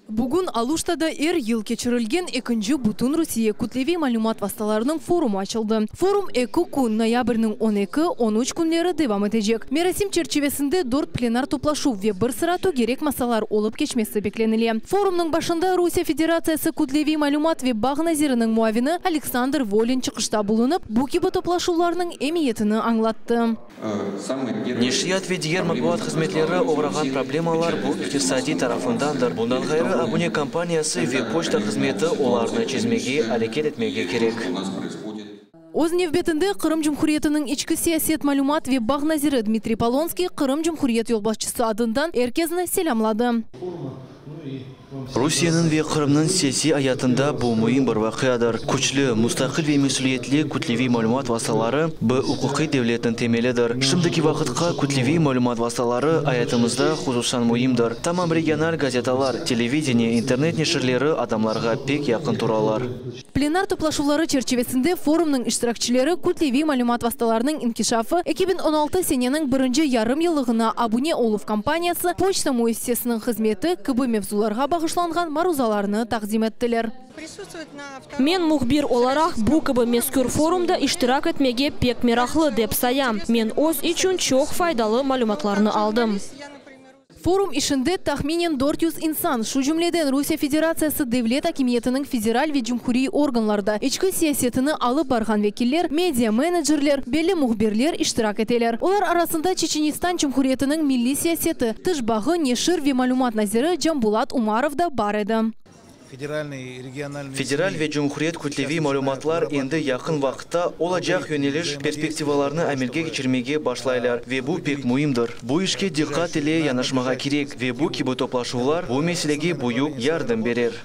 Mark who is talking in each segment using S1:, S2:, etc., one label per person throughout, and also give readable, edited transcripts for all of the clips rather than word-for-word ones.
S1: Бүгін Алуштада ел кечірілген екінші Бутун Русия күтлеви малюмат васталарының форумы açıldı. Форум 2 күн ноябрьнің 12-13 күнлері девам етежек. Мерасим черчевесінде 4 пленар топлашу ве бір sıratу керек масалар олып кечмесі бекленіле. Форумның башында Русия Федерациясы күтлеви малюмат ве баг назирінің муавины Александр Волин чықышта булынып, bu gibi топлашуларының эмиетіні аңлатты.
S2: Нешият ве дигер матбуат хизметлері оғраған проблемалар бұл икtisadi тарafındandır. Bundan gayrı abone компаниясы ве почта хизметі оларны чизмеге, әрекет етмеге керек.
S1: Оз невбетінде Қырым Жұмхуриетінің ішкі сиясет малюмат ве баг назирі Дмитрий Полонский Қырым Жұмхуриет yolbaşçısı adından herkesini selamladı.
S2: Русияның ве Қырымның саяси аятында бұл мұйым бір вақиядыр. Күчлі, мұстақил ве мәсулиетлі күтлеви малюмат васалары бұл ұқықи девлеттің темеледір. Шымдыки вақытқа күтлеви малюмат васалары аятымызда хузусан мұйымдыр. Тамам регионал газеталар, телевидение, интернет нешірлері адамларға пек яқын туралар.
S1: Пленар топлашулары черчевесінде форумның іштиракчылары күтлеви малюмат васталарының инкишафы 2016 сененің бірінші ярым елығына абуне олов компаниясы почта муэссесінің хизметі кыбы мевзуларға бағышланған марузаларыны тақдим еттілер.
S3: Мен мухбир оларақ bu кыбы мескүр форумда иштирак етмеге пек мерахлы деп саям. Мен оз üçün чоқ файдалы малюматларны алдым.
S1: Форум ішінде тахминен 400 инсан, шу жүмледен Русия Федерациясы Девлет Акимиетінің федераль ве жүмхури органларда ішкі сиясетіні алып барған векиллер, медиа-менеджерлер, белі мухбирлер иштирак етелер. Олар арасында Чеченистан жүмхуриетінің милли сиясеті, тышбағы Нешир ве малюмат назирі Джамбулат Умаров да бар еді.
S2: Федераль ве Жұмхуриет күтлеви малюматлар енді яқын вақытта олачақ yöneliş перспективаларны әмелге кечірмеге башлайлар ве бұл пек мұйымдыр. Бұл ішке диққат еле янашмаға керек ве бұл кибі топлашулар бұл меселеге бұйық ярдым берер.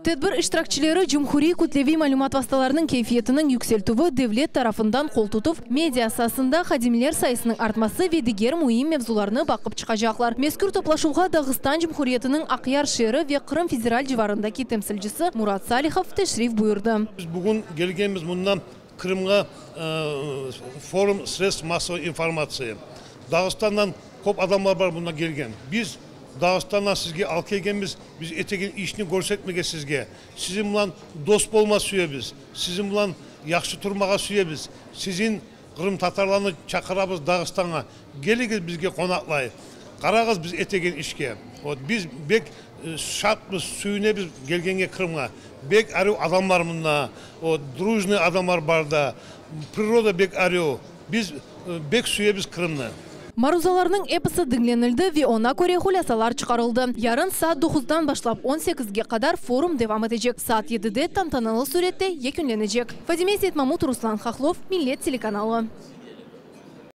S1: Тедбір іштиракчылары жүмхури күтлеви малюмат васталарының кейфиетінің юкселтуы девлет тарафындан қол тұтып, медиа асасында хадимлер сайысының артмасы ве дигер мұйым мевзуларны бақып чықажақлар. Мескүр топлашуға Дағыстан жүмхуриетінің Ақяр шері ве Қырым федераль живарындаки темсілжісі Мурат Салихов тешриф бұйырды.
S4: Біз бүгін келгеніміз мұндан Қырымға форум средств массовой информации. Дағыстаннан көп адамдар бар мұнdan келген. Біз Dağıstan'dan sizge al kelgenimiz, biz etegen işini görsetmege sizge. Sizin bilan dost bolma suyebіз, sizin bilan yaxşı turmağa suyebіз. Sizin Kırım Tatarlarını çakırabız Dağıstan'a. Geligiz bizge konaklay. Qarağız biz etegen işke. Biz bek şartmız, suyunebіз gelgenge Kırım'a. Bek arıyor adamlar bununla. Дружный adamlar barda. Природа bek arıyor. Biz bek suyebіз Kırım'la.
S1: Марузаларының эпосы діңленілді ве она көре хулясалар чықарылды. Ярын саат 9-дан башлап 18-ге қадар форум девам етежек. Саат 7-де тантаналы суретте екінленежек. Фадиме Сейтмамут, Руслан Хохлов, Миллет телеканалы.